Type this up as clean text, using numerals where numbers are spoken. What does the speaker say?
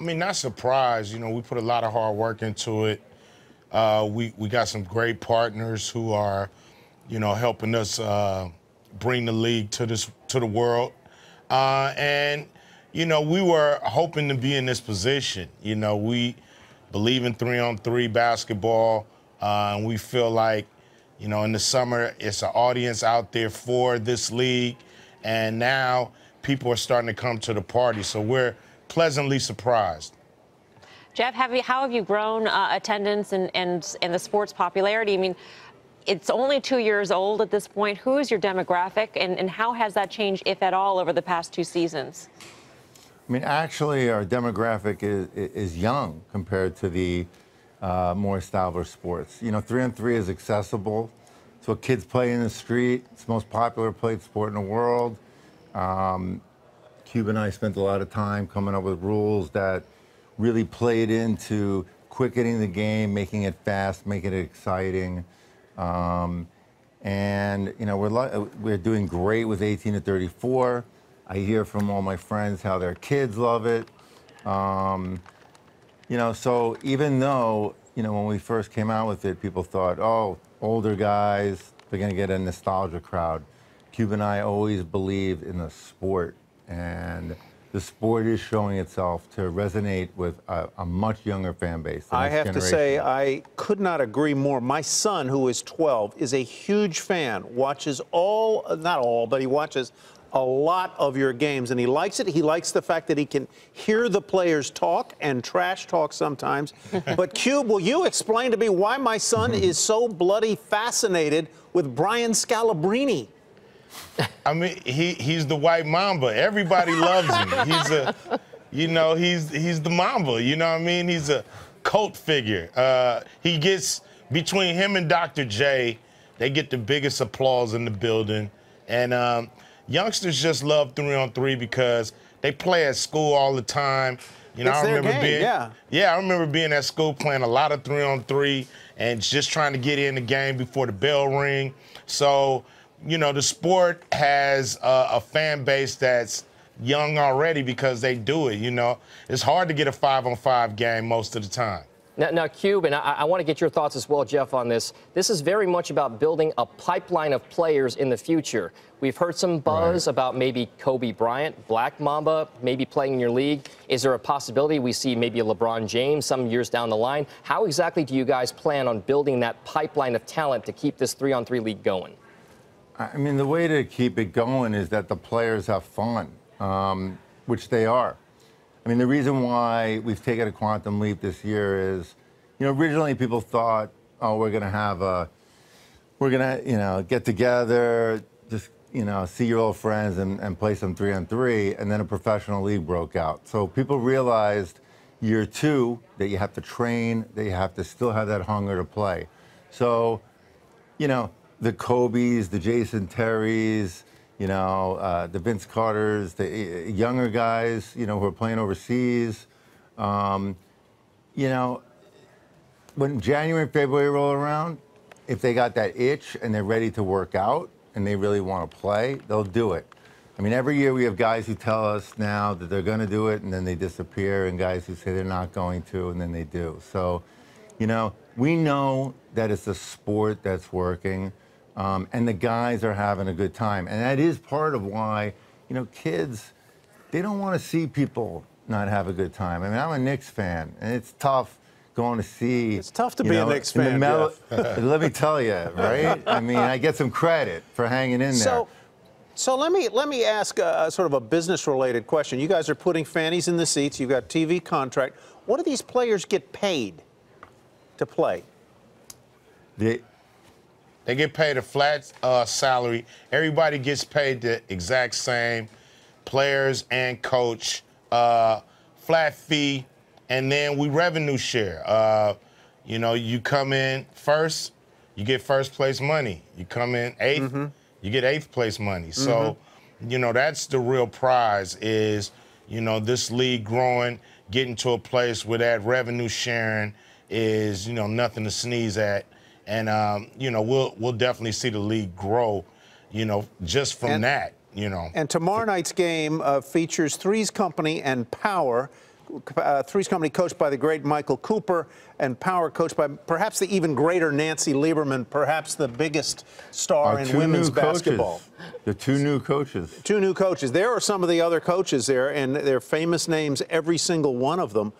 I mean, not surprised. You know, we put a lot of hard work into it. We got some great partners who are, you know, helping us bring the league to the world. And, you know, we were hoping to be in this position. You know, we believe in 3-on-3 basketball, and we feel like, you know, in the summer, it's an audience out there for this league, and now people are starting to come to the party. So we're pleasantly surprised. Jeff, how have you grown attendance and the sport's popularity? I mean, it's only 2 years old at this point. Who is your demographic, and how has that changed, if at all, over the past 2 seasons? I mean, actually, our demographic is young compared to the more established sports. You know, 3-on-3 is accessible. It's what kids play in the street. It's the most popular played sport in the world. Cube and I spent a lot of time coming up with rules that really played into quickening the game, making it fast, making it exciting. And, you know, we're doing great with 18 to 34. I hear from all my friends how their kids love it. You know, so even though, you know, when we first came out with it, people thought, oh, older guys, they're going to get a nostalgia crowd. Cube and I always believed in the sport, and the sport is showing itself to resonate with a much younger fan base. I have to say, I could not agree more. My son, who is 12, is a huge fan, watches not all, but he watches a lot of your games, and he likes it. He likes the fact that he can hear the players talk and trash talk sometimes. But Cube, will you explain to me why my son is so bloody fascinated with Brian Scalabrine? I mean, he's the white mamba. Everybody loves him. He's the mamba. You know what I mean? He's a cult figure. He gets, between him and Dr. J, they get the biggest applause in the building. And youngsters just love 3-on-3 because they play at school all the time. You know, I remember being at school playing a lot of 3-on-3 and just trying to get in the game before the bell ring. So, you know, the sport has a fan base that's young already because they do it, you know. It's hard to get a 5-on-5 game most of the time. Now, Cube, and I want to get your thoughts as well, Jeff, on this. This is very much about building a pipeline of players in the future. We've heard some buzz about maybe Kobe Bryant, Black Mamba, maybe playing in your league. Is there a possibility we see maybe a LeBron James some years down the line? How exactly do you guys plan on building that pipeline of talent to keep this 3-on-3 league going? I mean, the way to keep it going is that the players have fun, which they are. I mean, the reason why we've taken a quantum leap this year is, you know, originally people thought, oh, we're going to, you know, get together, just, you know, see your old friends and play some 3-on-3, and then a professional league broke out. So people realized year 2 that you have to train, that you have to still have that hunger to play. So, you know, the Kobes, the Jason Terrys, you know, the Vince Carters, the younger guys, you know, who are playing overseas. You know, when January and February roll around, if they got that itch and they're ready to work out and they really want to play, they'll do it. I mean, every year we have guys who tell us now that they're going to do it and then they disappear, and guys who say they're not going to and then they do. So, you know, we know that it's a sport that's working. And the guys are having a good time. And that is part of why, you know, kids, they don't want to see people not have a good time. I mean, I'm a Knicks fan, and it's tough going to see. It's tough to be a Knicks fan, Let me tell you, right? I mean, I get some credit for hanging in there. So let me ask sort of a business-related question. You guys are putting fannies in the seats. You've got TV contract. What do these players get paid to play? They get paid a flat salary. Everybody gets paid the exact same, players and coach, flat fee, and then we revenue share. You know, you come in first, you get first place money. You come in eighth, you get eighth place money. So, you know, that's the real prize is, you know, this league growing, getting to a place where that revenue sharing is, you know, nothing to sneeze at. And, you know, we'll definitely see the league grow, you know, just from that, you know. And tomorrow night's game features Three's Company and Power. Three's Company coached by the great Michael Cooper, and Power coached by perhaps the even greater Nancy Lieberman, perhaps the biggest star in women's basketball. The two new coaches. Two new coaches. There are some of the other coaches there, and they're famous names, every single one of them.